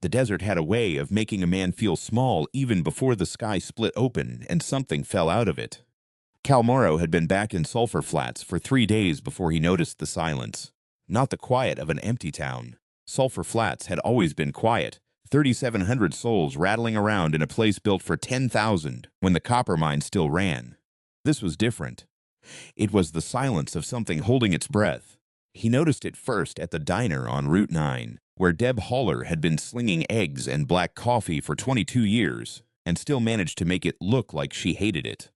The desert had a way of making a man feel small even before the sky split open and something fell out of it. Cal Morrow had been back in Sulphur Flats for 3 days before he noticed the silence. Not the quiet of an empty town. Sulphur Flats had always been quiet, 3,700 souls rattling around in a place built for 10,000 when the copper mine still ran. This was different. It was the silence of something holding its breath. He noticed it first at the diner on Route 9, where Deb Haller had been slinging eggs and black coffee for 22 years and still managed to make it look like she hated it.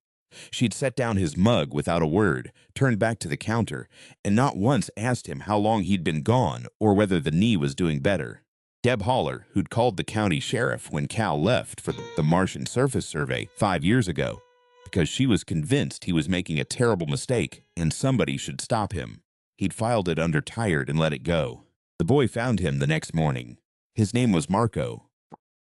She'd set down his mug without a word, turned back to the counter, and not once asked him how long he'd been gone or whether the knee was doing better. Deb Haller, who'd called the county sheriff when Cal left for the Martian surface survey 5 years ago, because she was convinced he was making a terrible mistake and somebody should stop him. He'd filed it under tired and let it go. The boy found him the next morning. His name was Marco.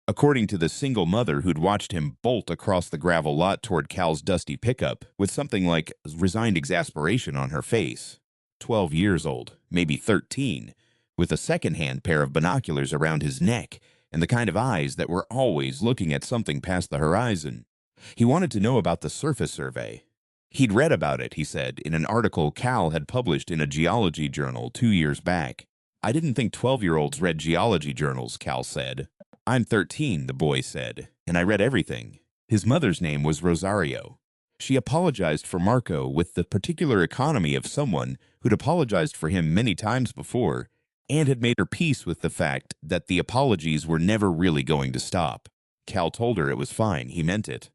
According to the single mother who'd watched him bolt across the gravel lot toward Cal's dusty pickup with something like resigned exasperation on her face. 12 years old, maybe 13, with a second-hand pair of binoculars around his neck and the kind of eyes that were always looking at something past the horizon. He wanted to know about the surface survey. He'd read about it, he said, in an article Cal had published in a geology journal 2 years back. I didn't think 12-year-olds read geology journals, Cal said. I'm 13, the boy said, and I read everything. His mother's name was Rosario. She apologized for Marco with the particular economy of someone who'd apologized for him many times before and had made her peace with the fact that the apologies were never really going to stop. Cal told her it was fine, he meant it.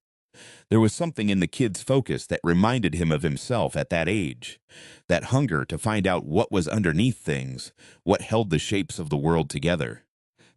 There was something in the kid's focus that reminded him of himself at that age, that hunger to find out what was underneath things, what held the shapes of the world together.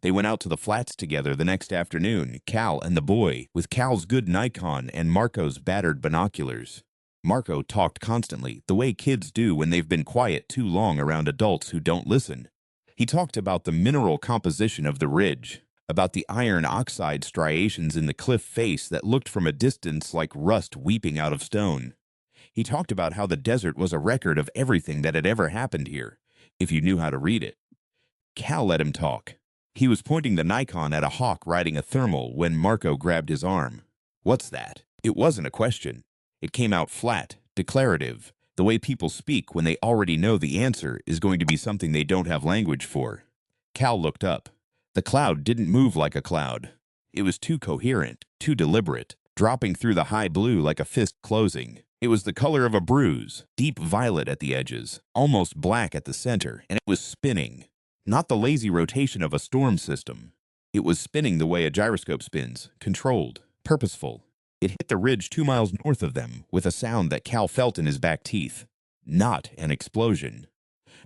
They went out to the flats together the next afternoon, Cal and the boy, with Cal's good Nikon and Marco's battered binoculars. Marco talked constantly, the way kids do when they've been quiet too long around adults who don't listen. He talked about the mineral composition of the ridge, about the iron oxide striations in the cliff face that looked from a distance like rust weeping out of stone. He talked about how the desert was a record of everything that had ever happened here, if you knew how to read it. Cal let him talk. He was pointing the Nikon at a hawk riding a thermal when Marco grabbed his arm. What's that? It wasn't a question. It came out flat, declarative, the way people speak when they already know the answer is going to be something they don't have language for. Cal looked up. The cloud didn't move like a cloud. It was too coherent, too deliberate, dropping through the high blue like a fist closing. It was the color of a bruise, deep violet at the edges, almost black at the center, and it was spinning. Not the lazy rotation of a storm system. It was spinning the way a gyroscope spins, controlled, purposeful. It hit the ridge 2 miles north of them with a sound that Cal felt in his back teeth. Not an explosion.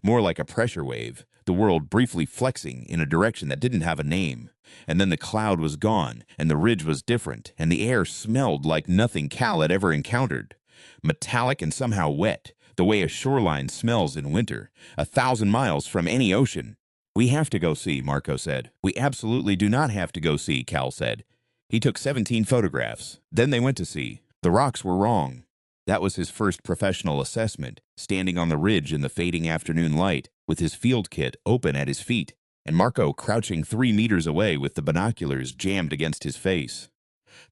More like a pressure wave, the world briefly flexing in a direction that didn't have a name. And then the cloud was gone, and the ridge was different, and the air smelled like nothing Cal had ever encountered. Metallic and somehow wet, the way a shoreline smells in winter, 1,000 miles from any ocean. We have to go see, Marco said. We absolutely do not have to go see, Cal said. He took 17 photographs. Then they went to see. The rocks were wrong. That was his first professional assessment, standing on the ridge in the fading afternoon light, with his field kit open at his feet, and Marco crouching 3 meters away with the binoculars jammed against his face.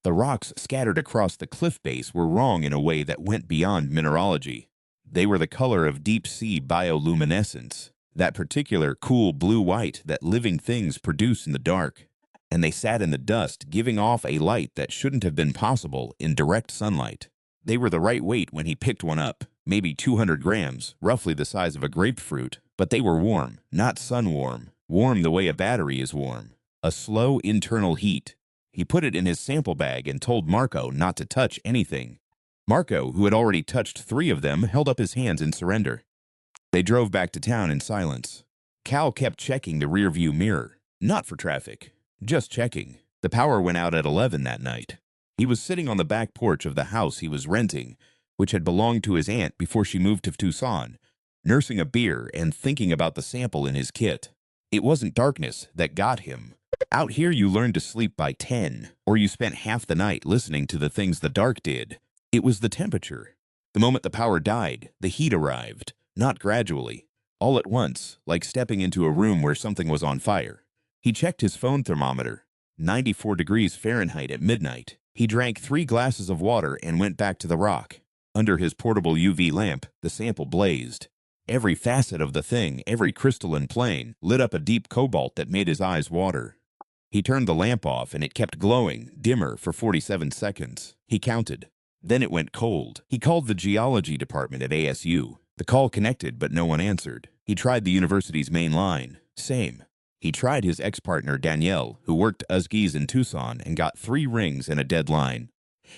The rocks scattered across the cliff base were wrong in a way that went beyond mineralogy. They were the color of deep-sea bioluminescence, that particular cool blue-white that living things produce in the dark. And they sat in the dust, giving off a light that shouldn't have been possible in direct sunlight. They were the right weight when he picked one up, maybe 200 grams, roughly the size of a grapefruit, but they were warm, not sun-warm, warm the way a battery is warm. A slow internal heat. He put it in his sample bag and told Marco not to touch anything. Marco, who had already touched 3 of them, held up his hands in surrender. They drove back to town in silence. Cal kept checking the rearview mirror. Not for traffic. Just checking. The power went out at 11 that night. He was sitting on the back porch of the house he was renting, which had belonged to his aunt before she moved to Tucson, nursing a beer and thinking about the sample in his kit. It wasn't darkness that got him. Out here you learned to sleep by 10, or you spent half the night listening to the things the dark did. It was the temperature. The moment the power died, the heat arrived, not gradually, all at once, like stepping into a room where something was on fire. He checked his phone thermometer. 94 degrees Fahrenheit at midnight. He drank 3 glasses of water and went back to the rock. Under his portable UV lamp, the sample blazed. Every facet of the thing, every crystalline plane, lit up a deep cobalt that made his eyes water. He turned the lamp off and it kept glowing, dimmer, for 47 seconds. He counted. Then it went cold. He called the geology department at ASU. The call connected, but no one answered. He tried the university's main line. Same. He tried his ex-partner Danielle, who worked Usgees in Tucson and got 3 rings and a dead line.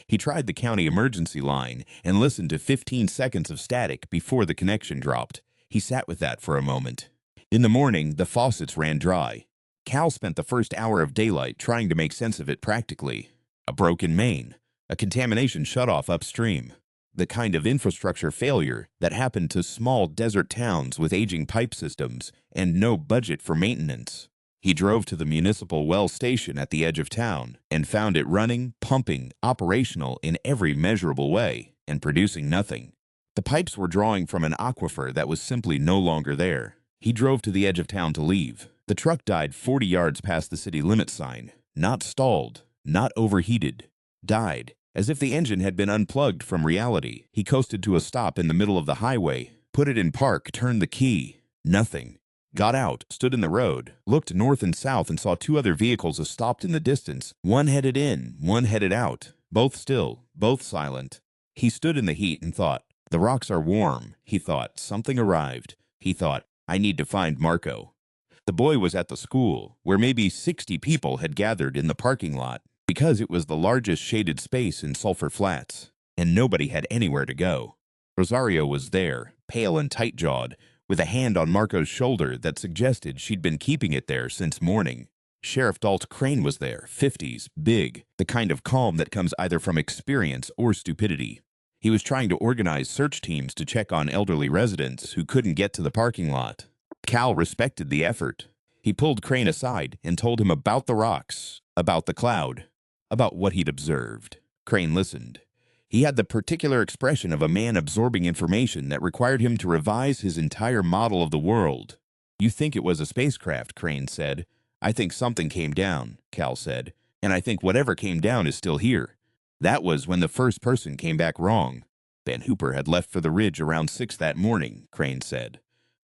He tried the county emergency line and listened to 15 seconds of static before the connection dropped. He sat with that for a moment. In the morning, the faucets ran dry. Cal spent the first hour of daylight trying to make sense of it practically. A broken main, a contamination shutoff upstream, the kind of infrastructure failure that happened to small desert towns with aging pipe systems and no budget for maintenance. He drove to the municipal well station at the edge of town and found it running, pumping, operational in every measurable way, and producing nothing. The pipes were drawing from an aquifer that was simply no longer there. He drove to the edge of town to leave. The truck died 40 yards past the city limit sign. Not stalled, not overheated. Died, as if the engine had been unplugged from reality. He coasted to a stop in the middle of the highway, put it in park, turned the key. Nothing. Got out, stood in the road, looked north and south and saw 2 other vehicles stopped in the distance. One headed in, one headed out. Both still, both silent. He stood in the heat and thought, the rocks are warm. He thought, something arrived. He thought, I need to find Marco. The boy was at the school, where maybe 60 people had gathered in the parking lot, because it was the largest shaded space in Sulphur Flats, and nobody had anywhere to go. Rosario was there, pale and tight-jawed, with a hand on Marco's shoulder that suggested she'd been keeping it there since morning. Sheriff Dalt Crane was there, 50s, big, the kind of calm that comes either from experience or stupidity. He was trying to organize search teams to check on elderly residents who couldn't get to the parking lot. Cal respected the effort. He pulled Crane aside and told him about the rocks, about the cloud, about what he'd observed. Crane listened. He had the particular expression of a man absorbing information that required him to revise his entire model of the world. You think it was a spacecraft, Crane said. I think something came down, Cal said, and I think whatever came down is still here. That was when the first person came back wrong. Ben Hooper had left for the ridge around 6 that morning, Crane said.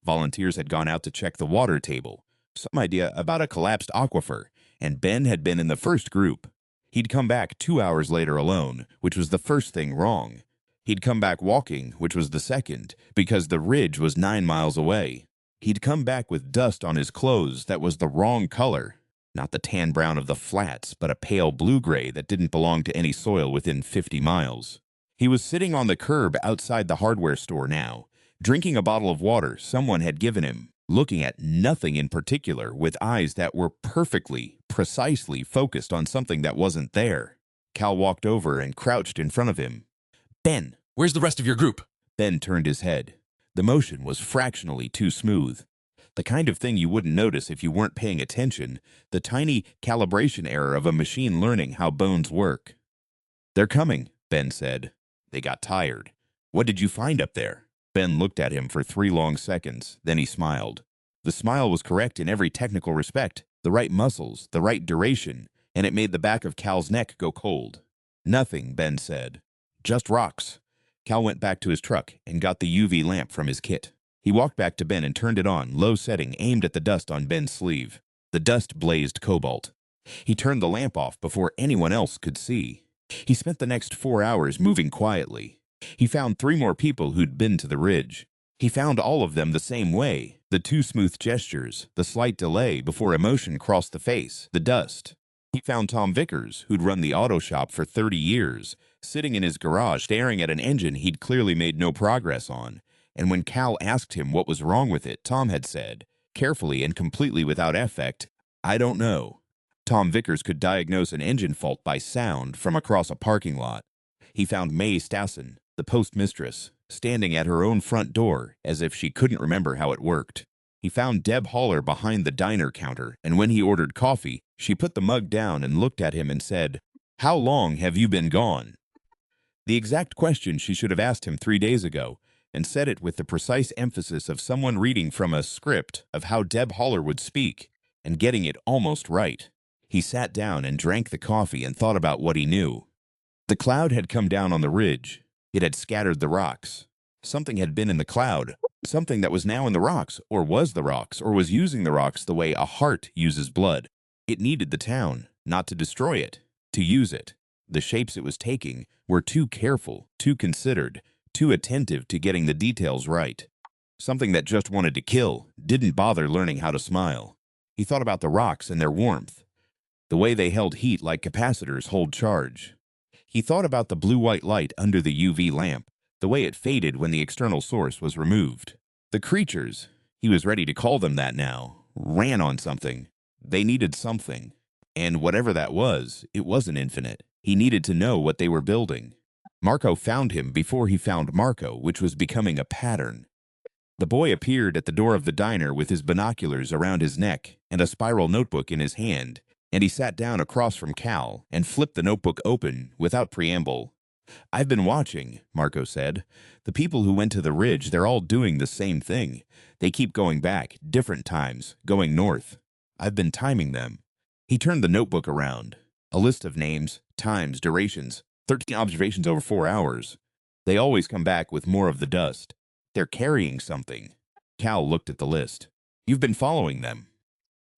Volunteers had gone out to check the water table, some idea about a collapsed aquifer, and Ben had been in the first group. He'd come back 2 hours later alone, which was the first thing wrong. He'd come back walking, which was the second, because the ridge was 9 miles away. He'd come back with dust on his clothes that was the wrong color. Not the tan brown of the flats, but a pale blue-gray that didn't belong to any soil within 50 miles. He was sitting on the curb outside the hardware store now, drinking a bottle of water someone had given him, looking at nothing in particular with eyes that were perfectly, precisely focused on something that wasn't there. Cal walked over and crouched in front of him. Ben, Where's the rest of your group? Ben turned his head. The motion was fractionally too smooth. The kind of thing you wouldn't notice if you weren't paying attention, the tiny calibration error of a machine learning how bones work. They're coming, Ben said. They got tired. What did you find up there? Ben looked at him for 3 long seconds, then he smiled. The smile was correct in every technical respect, the right muscles, the right duration, and it made the back of Cal's neck go cold. Nothing, Ben said. Just rocks. Cal went back to his truck and got the UV lamp from his kit. He walked back to Ben and turned it on, low setting, aimed at the dust on Ben's sleeve. The dust blazed cobalt. He turned the lamp off before anyone else could see. He spent the next 4 hours moving quietly. He found 3 more people who'd been to the ridge. He found all of them the same way, the 2 smooth gestures, the slight delay before emotion crossed the face, the dust. He found Tom Vickers, who'd run the auto shop for 30 years, sitting in his garage staring at an engine he'd clearly made no progress on. And when Cal asked him what was wrong with it, Tom had said, carefully and completely without affect, I don't know. Tom Vickers could diagnose an engine fault by sound from across a parking lot. He found May Stassen, the postmistress, standing at her own front door as if she couldn't remember how it worked. He found Deb Haller behind the diner counter, and when he ordered coffee, she put the mug down and looked at him and said, How long have you been gone? The exact question she should have asked him 3 days ago, and said it with the precise emphasis of someone reading from a script of how Deb Haller would speak. and getting it almost right. He sat down and drank the coffee and thought about what he knew. The cloud had come down on the ridge. It had scattered the rocks. Something had been in the cloud, something that was now in the rocks, or was the rocks, or was using the rocks the way a heart uses blood. It needed the town, not to destroy it, to use it. The shapes it was taking were too careful, too considered, too attentive to getting the details right. Something that just wanted to kill, didn't bother learning how to smile. He thought about the rocks and their warmth, the way they held heat like capacitors hold charge. He thought about the blue-white light under the UV lamp, the way it faded when the external source was removed. The creatures, he was ready to call them that now, ran on something. They needed something. And whatever that was, it wasn't infinite. He needed to know what they were building. Marco found him before he found Marco, which was becoming a pattern. The boy appeared at the door of the diner with his binoculars around his neck and a spiral notebook in his hand, and he sat down across from Cal and flipped the notebook open without preamble. "I've been watching," Marco said. "The people who went to the ridge, they're all doing the same thing. They keep going back, different times, going north. I've been timing them." He turned the notebook around. A list of names, times, durations, 13 observations over 4 hours. They always come back with more of the dust. They're carrying something. Cal looked at the list. "You've been following them."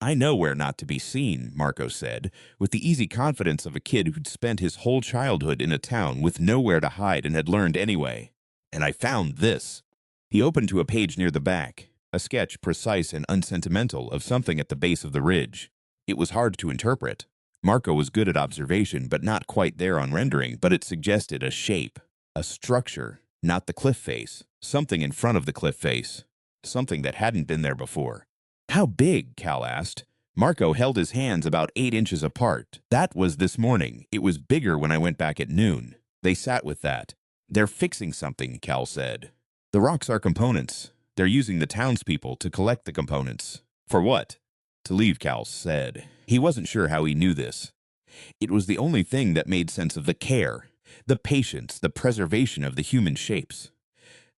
"I know where not to be seen," Marco said, with the easy confidence of a kid who'd spent his whole childhood in a town with nowhere to hide and had learned anyway. "And I found this." He opened to a page near the back, a sketch precise and unsentimental of something at the base of the ridge. It was hard to interpret. Marco was good at observation, but not quite there on rendering, but it suggested a shape, a structure, not the cliff face, something in front of the cliff face, something that hadn't been there before. "How big?" Cal asked. Marco held his hands about 8 inches apart. "That was this morning. It was bigger when I went back at noon." They sat with that. "They're fixing something," Cal said. "The rocks are components. They're using the townspeople to collect the components." "For what?" "To leave," Cal said. He wasn't sure how he knew this. It was the only thing that made sense of the care, the patience, the preservation of the human shapes.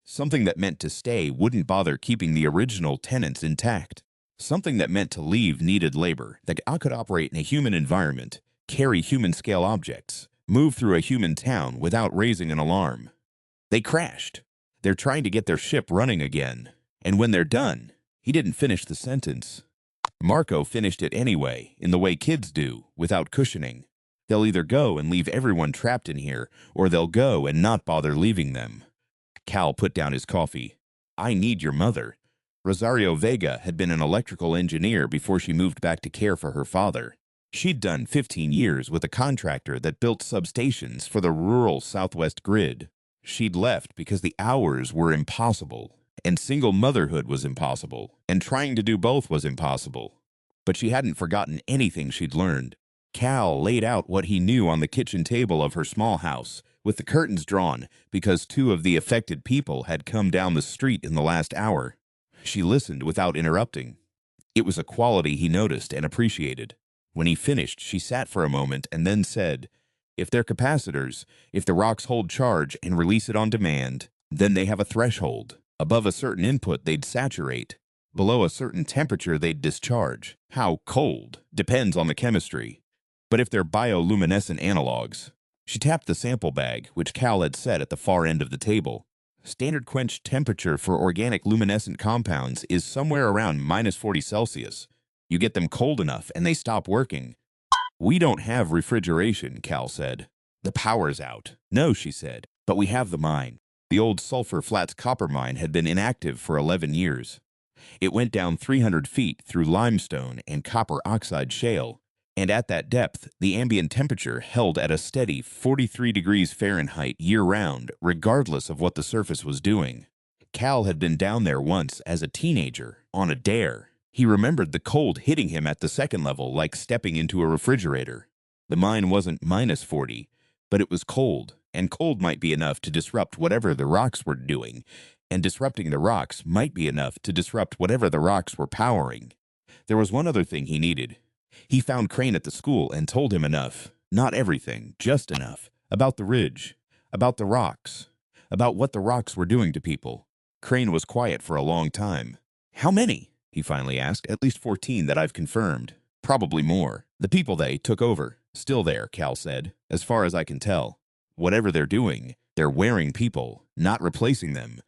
Something that meant to stay wouldn't bother keeping the original tenets intact. Something that meant to leave needed labor that could operate in a human environment, carry human-scale objects, move through a human town without raising an alarm. They crashed. They're trying to get their ship running again. And when they're done, he didn't finish the sentence. Marco finished it anyway, in the way kids do, without cushioning. They'll either go and leave everyone trapped in here, or they'll go and not bother leaving them. Cal put down his coffee. "I need your mother." Rosario Vega had been an electrical engineer before she moved back to care for her father. She'd done 15 years with a contractor that built substations for the rural Southwest grid. She'd left because the hours were impossible, and single motherhood was impossible, and trying to do both was impossible. But she hadn't forgotten anything she'd learned. Cal laid out what he knew on the kitchen table of her small house, with the curtains drawn because 2 of the affected people had come down the street in the last hour. She listened without interrupting. It was a quality he noticed and appreciated. When he finished, she sat for a moment and then said, "If they're capacitors, if the rocks hold charge and release it on demand, then they have a threshold. Above a certain input, they'd saturate. Below a certain temperature, they'd discharge. How cold depends on the chemistry. But if they're bioluminescent analogs." She tapped the sample bag, which Cal had set at the far end of the table. "Standard quench temperature for organic luminescent compounds is somewhere around -40 Celsius. You get them cold enough and they stop working." "We don't have refrigeration," Cal said. "The power's out." "No," she said, "but we have the mine." The old Sulphur Flats copper mine had been inactive for 11 years. It went down 300 feet through limestone and copper oxide shale, and at that depth, the ambient temperature held at a steady 43 degrees Fahrenheit year-round, regardless of what the surface was doing. Cal had been down there once as a teenager, on a dare. He remembered the cold hitting him at the second level like stepping into a refrigerator. The mine wasn't -40, but it was cold, and cold might be enough to disrupt whatever the rocks were doing, and disrupting the rocks might be enough to disrupt whatever the rocks were powering. There was one other thing he needed. He found Crane at the school and told him enough, not everything, just enough, about the ridge, about the rocks, about what the rocks were doing to people. Crane was quiet for a long time. "How many?" he finally asked. At least 14 that I've confirmed. Probably more. The people they took over. Still there, Cal said, as far as I can tell. Whatever they're doing, they're wearing people, not replacing them.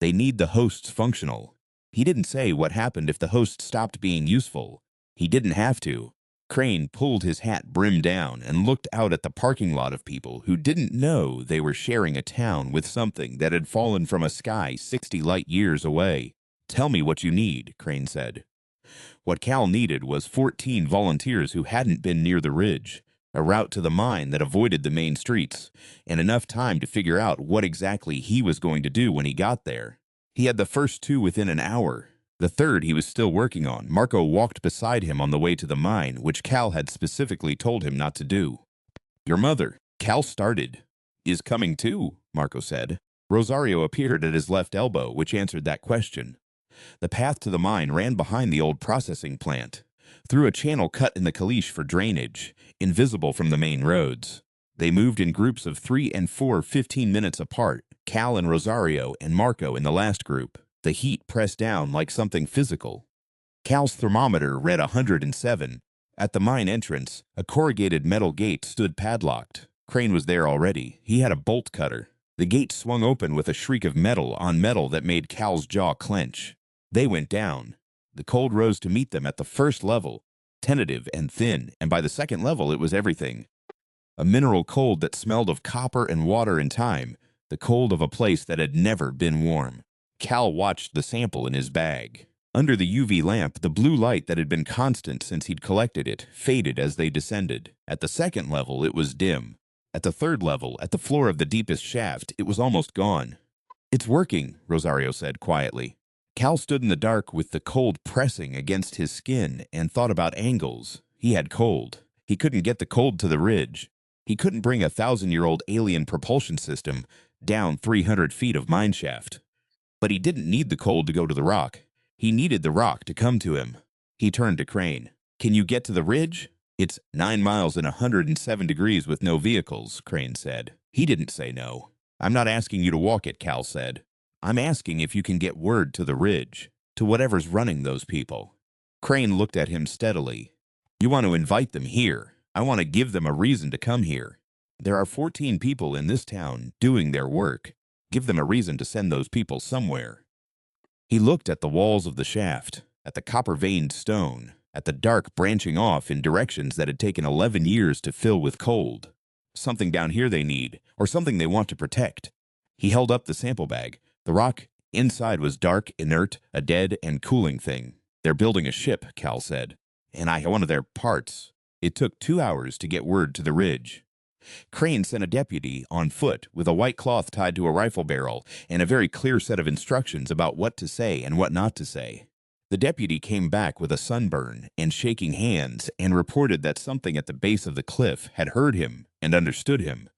They need the hosts functional. He didn't say what happened if the host stopped being useful. He didn't have to. Crane pulled his hat brim down and looked out at the parking lot of people who didn't know they were sharing a town with something that had fallen from a sky 60 light years away. Tell me what you need, Crane said. What Cal needed was 14 volunteers who hadn't been near the ridge, a route to the mine that avoided the main streets, and enough time to figure out what exactly he was going to do when he got there. He had the first 2 within an hour. The third he was still working on. Marco walked beside him on the way to the mine, which Cal had specifically told him not to do. Your mother, Cal started, is coming too, Marco said. Rosario appeared at his left elbow, which answered that question. The path to the mine ran behind the old processing plant, through a channel cut in the caliche for drainage, invisible from the main roads. They moved in groups of 3 and 4, 15 minutes apart, Cal and Rosario and Marco in the last group. The heat pressed down like something physical. Cal's thermometer read 107. At the mine entrance, a corrugated metal gate stood padlocked. Crane was there already. He had a bolt cutter. The gate swung open with a shriek of metal on metal that made Cal's jaw clench. They went down. The cold rose to meet them at the first level, tentative and thin, and by the second level it was everything. A mineral cold that smelled of copper and water and time, the cold of a place that had never been warm. Cal watched the sample in his bag. Under the UV lamp, the blue light that had been constant since he'd collected it faded as they descended. At the second level, it was dim. At the third level, at the floor of the deepest shaft, it was almost gone. It's working, Rosario said quietly. Cal stood in the dark with the cold pressing against his skin and thought about angles. He had cold. He couldn't get the cold to the ridge. He couldn't bring a 1,000-year-old alien propulsion system down 300 feet of mineshaft. But he didn't need the cold to go to the rock. He needed the rock to come to him. He turned to Crane. Can you get to the ridge? It's 9 miles and 107 degrees with no vehicles, Crane said. He didn't say no. I'm not asking you to walk it, Cal said. I'm asking if you can get word to the ridge, to whatever's running those people. Crane looked at him steadily. You want to invite them here. I want to give them a reason to come here. There are 14 people in this town doing their work. Give them a reason to send those people somewhere. He looked at the walls of the shaft, at the copper-veined stone, at the dark branching off in directions that had taken 11 years to fill with cold. Something down here they need, or something they want to protect. He held up the sample bag. The rock inside was dark, inert, a dead and cooling thing. They're building a ship, Cal said, and I one of their parts. It took 2 hours to get word to the ridge. Crane sent a deputy on foot with a white cloth tied to a rifle barrel and a very clear set of instructions about what to say and what not to say. The deputy came back with a sunburn and shaking hands and reported that something at the base of the cliff had heard him and understood him,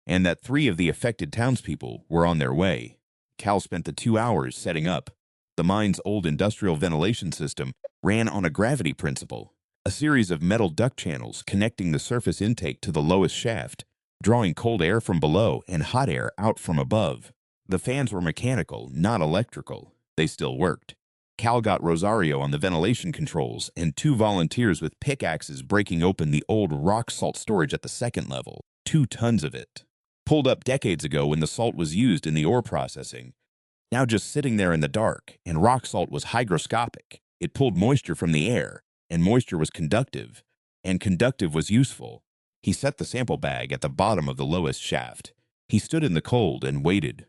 and that 3 of the affected townspeople were on their way. Cal spent the 2 hours setting up. The mine's old industrial ventilation system ran on a gravity principle, a series of metal duct channels connecting the surface intake to the lowest shaft, drawing cold air from below and hot air out from above. The fans were mechanical, not electrical. They still worked. Cal got Rosario on the ventilation controls and 2 volunteers with pickaxes breaking open the old rock salt storage at the second level, 2 tons of it. Pulled up decades ago when the salt was used in the ore processing. Now just sitting there in the dark, and rock salt was hygroscopic. It pulled moisture from the air, and moisture was conductive, and conductive was useful. He set the sample bag at the bottom of the lowest shaft. He stood in the cold and waited.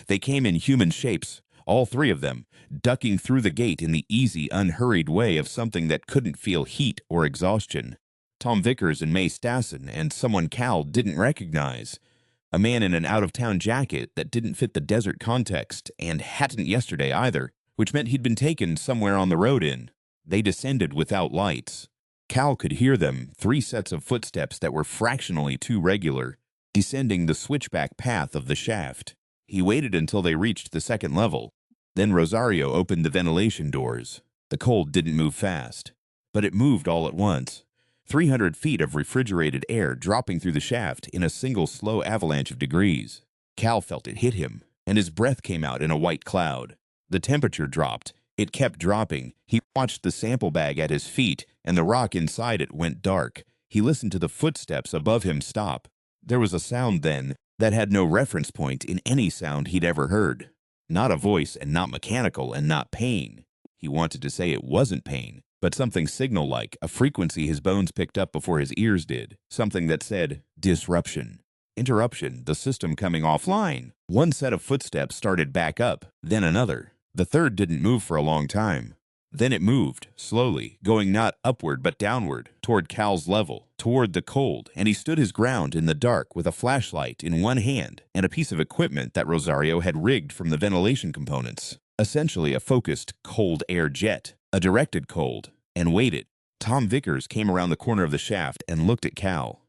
They came in human shapes, all 3 of them, ducking through the gate in the easy, unhurried way of something that couldn't feel heat or exhaustion. Tom Vickers and May Stassen and someone Cal didn't recognize. A man in an out-of-town jacket that didn't fit the desert context, and hadn't yesterday either, which meant he'd been taken somewhere on the road in. They descended without lights. Cal could hear them, 3 sets of footsteps that were fractionally too regular, descending the switchback path of the shaft. He waited until they reached the second level. Then Rosario opened the ventilation doors. The cold didn't move fast, but it moved all at once. 300 feet of refrigerated air dropping through the shaft in a single slow avalanche of degrees. Cal felt it hit him, and his breath came out in a white cloud. The temperature dropped. It kept dropping. He watched the sample bag at his feet, and the rock inside it went dark. He listened to the footsteps above him stop. There was a sound then that had no reference point in any sound he'd ever heard. Not a voice, and not mechanical, and not pain. He wanted to say it wasn't pain, but something signal-like, a frequency his bones picked up before his ears did. Something that said, disruption. Interruption, the system coming offline. One set of footsteps started back up, then another. The third didn't move for a long time. Then it moved, slowly, going not upward but downward, toward Cal's level, toward the cold, and he stood his ground in the dark with a flashlight in one hand and a piece of equipment that Rosario had rigged from the ventilation components. Essentially a focused cold air jet, a directed cold, and waited. Tom Vickers came around the corner of the shaft and looked at Cal.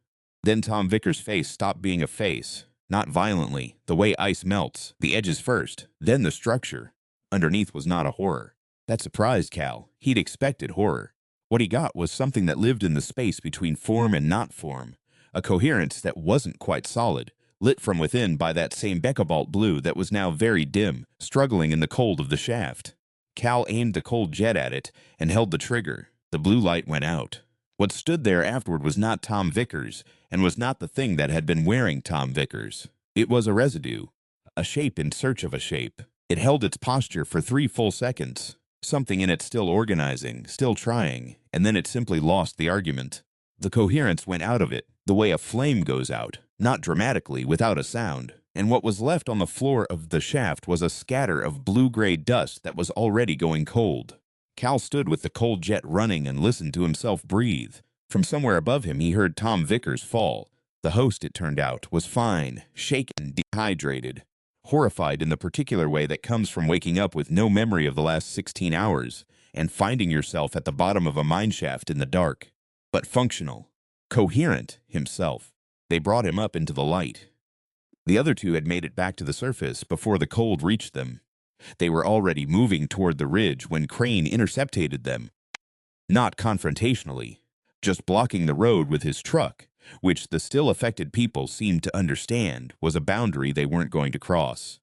Then Tom Vickers' face stopped being a face, not violently, the way ice melts, the edges first, then the structure. Underneath was not a horror. That surprised Cal. He'd expected horror. What he got was something that lived in the space between form and not form, a coherence that wasn't quite solid, lit from within by that same Bechabalt blue that was now very dim, struggling in the cold of the shaft. Cal aimed the cold jet at it and held the trigger. The blue light went out. What stood there afterward was not Tom Vickers, and was not the thing that had been wearing Tom Vickers. It was a residue, a shape in search of a shape. It held its posture for 3 full seconds. Something in it still organizing, still trying, and then it simply lost the argument. The coherence went out of it, the way a flame goes out, not dramatically, without a sound, and what was left on the floor of the shaft was a scatter of blue-gray dust that was already going cold. Cal stood with the cold jet running and listened to himself breathe. From somewhere above him he heard Tom Vickers fall. The host, it turned out, was fine, shaken, dehydrated. Horrified in the particular way that comes from waking up with no memory of the last 16 hours and finding yourself at the bottom of a mineshaft in the dark. But functional, coherent himself. They brought him up into the light. The other two had made it back to the surface before the cold reached them. They were already moving toward the ridge when Crane intercepted them. Not confrontationally, just blocking the road with his truck, which the still affected people seemed to understand was a boundary they weren't going to cross.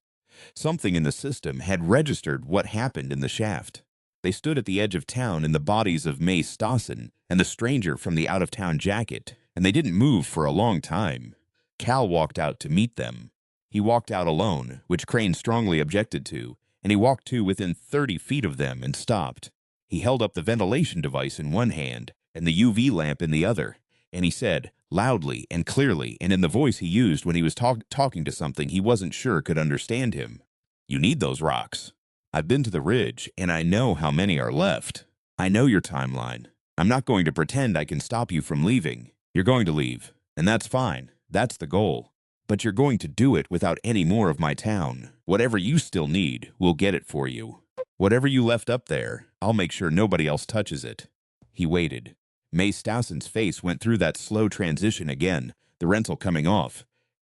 Something in the system had registered what happened in the shaft. They stood at the edge of town in the bodies of May Stassen and the stranger from the out-of-town jacket, and they didn't move for a long time. Cal walked out to meet them. He walked out alone, which Crane strongly objected to, and he walked to within 30 feet of them and stopped. He held up the ventilation device in one hand and the UV lamp in the other, and he said, loudly and clearly, and in the voice he used when he was talking to something he wasn't sure could understand him, "You need those rocks. I've been to the ridge, and I know how many are left. I know your timeline. I'm not going to pretend I can stop you from leaving. You're going to leave, and that's fine. That's the goal. But you're going to do it without any more of my town. Whatever you still need, we'll get it for you. Whatever you left up there, I'll make sure nobody else touches it." He waited. May Stassen's face went through that slow transition again, the rental coming off,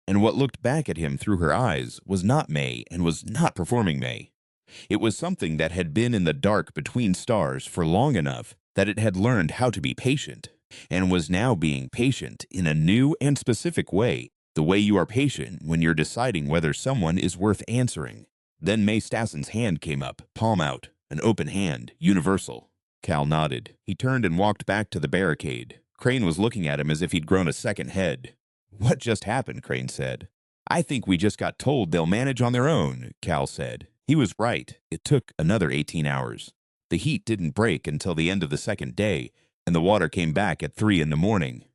and what looked back at him through her eyes was not May and was not performing May. It was something that had been in the dark between stars for long enough that it had learned how to be patient, and was now being patient in a new and specific way, the way you are patient when you're deciding whether someone is worth answering. Then May Stassen's hand came up, palm out, an open hand, universal. Cal nodded. He turned and walked back to the barricade. Crane was looking at him as if he'd grown a second head. "What just happened?" Crane said. "I think we just got told they'll manage on their own," Cal said. He was right. It took another 18 hours. The heat didn't break until the end of the second day, and the water came back at 3 in the morning.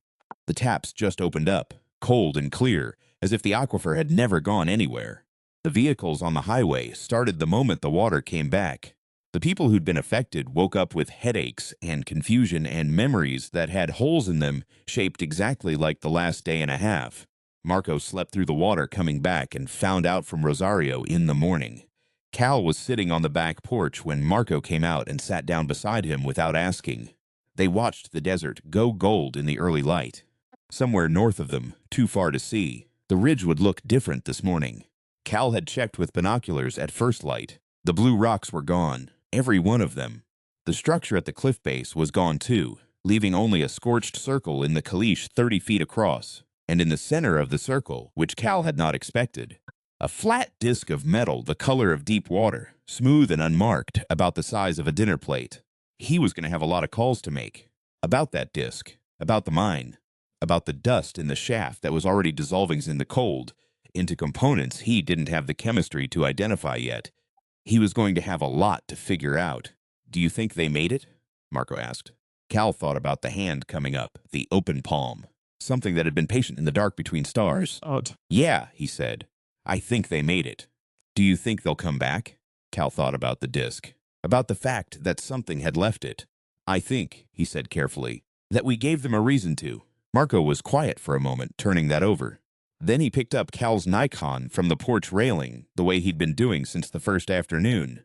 The taps just opened up, cold and clear, as if the aquifer had never gone anywhere. The vehicles on the highway started the moment the water came back. The people who'd been affected woke up with headaches and confusion and memories that had holes in them shaped exactly like the last day and a half. Marco slept through the water coming back and found out from Rosario in the morning. Cal was sitting on the back porch when Marco came out and sat down beside him without asking. They watched the desert go gold in the early light. Somewhere north of them, too far to see, the ridge would look different this morning. Cal had checked with binoculars at first light. The blue rocks were gone, every one of them. The structure at the cliff base was gone too, leaving only a scorched circle in the caliche 30 feet across, and in the center of the circle, which Cal had not expected, A flat disk of metal the color of deep water, smooth and unmarked, about the size of a dinner plate. He was going to have a lot of calls to make. About that disk, about the mine, about the dust in the shaft that was already dissolving in the cold, into components he didn't have the chemistry to identify yet. He was going to have a lot to figure out. Do you think they made it? Marco asked. Cal thought about the hand coming up, the open palm, something that had been patient in the dark between stars. Odd. Yeah, he said. I think they made it. Do you think they'll come back? Cal thought about the disk, about the fact that something had left it. I think, he said carefully, that we gave them a reason to. Marco was quiet for a moment, turning that over. Then he picked up Cal's Nikon from the porch railing, the way he'd been doing since the first afternoon.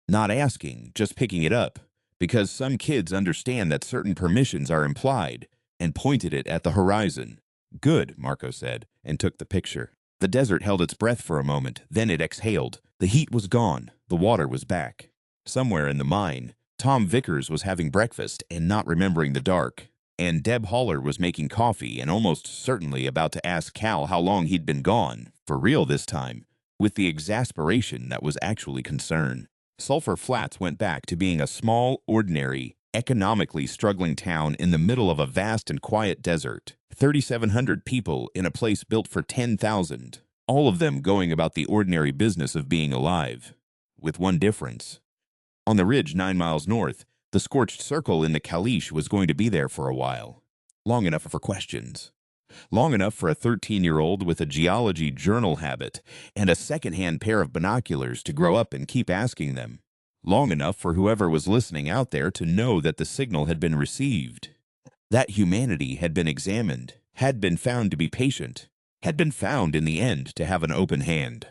Not asking, just picking it up, because some kids understand that certain permissions are implied, and pointed it at the horizon. Good, Marco said, and took the picture. The desert held its breath for a moment, then it exhaled. The heat was gone, the water was back. Somewhere in the mine, Tom Vickers was having breakfast and not remembering the dark, and Deb Haller was making coffee and almost certainly about to ask Cal how long he'd been gone, for real this time, with the exasperation that was actually concern. Sulphur Flats went back to being a small, ordinary, economically struggling town in the middle of a vast and quiet desert. 3,700 people in a place built for 10,000, all of them going about the ordinary business of being alive, with one difference. On the ridge 9 miles north, the scorched circle in the Kalish was going to be there for a while, long enough for questions. Long enough for a 13-year-old with a geology journal habit and a second-hand pair of binoculars to grow up and keep asking them. Long enough for whoever was listening out there to know that the signal had been received. That humanity had been examined, had been found to be patient, had been found in the end to have an open hand.